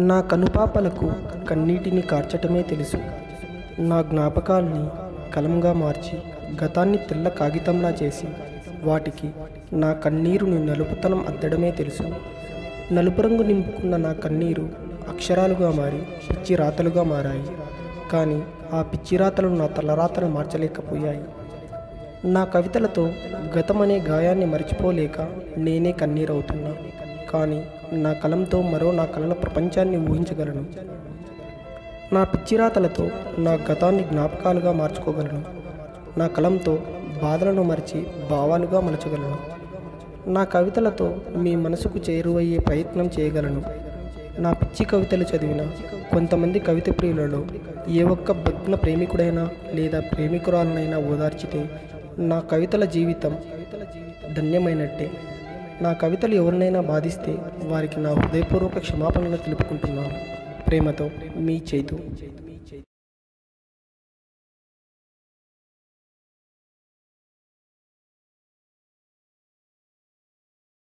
నా కనుపాపలకు కన్నీటిని కార్చటమే తెలుసు. నా జ్ఞాపకాల్ని కలంగా మార్చి గతాన్ని తెల్ల కాగితంలా చేసి వాటికి నా కన్నీరుని నలుపుతనం అద్దడమే తెలుసు. నలుపు రంగు నింపుకున్న నా కన్నీరు అక్షరాలుగా మారి పిచ్చి రాతలుగా మారాయి. కానీ ఆ పిచ్చి రాతలు నా తలరాతను మార్చలేకపోయాయి. నా కవితలతో గతమనే గాయాన్ని మర్చిపోలేక నేనే కన్నీరవుతున్నా. కానీ నా కలంతో మరో నా కలల ప్రపంచాన్ని ఊహించగలను. నా పిచ్చిరాతలతో నా గతాన్ని జ్ఞాపకాలుగా మార్చుకోగలను. నా కలంతో బాధలను మరిచి భావాలుగా మలచగలను. నా కవితలతో మీ మనసుకు చేరువయ్యే ప్రయత్నం చేయగలను. నా పిచ్చి కవితలు చదివిన కొంతమంది కవిత ప్రియులలో ఏ ఒక్క భగ్న ప్రేమికుడైనా లేదా ప్రేమికురాలనైనా ఓదార్చితే నా కవితల జీవితం ధన్యమైనట్టే. నా కవితలు ఎవరినైనా బాధిస్తే వారికి నా హృదయపూర్వక క్షమాపణలు తెలుపుకుంటున్నాను. ప్రేమతో మీ చైతు.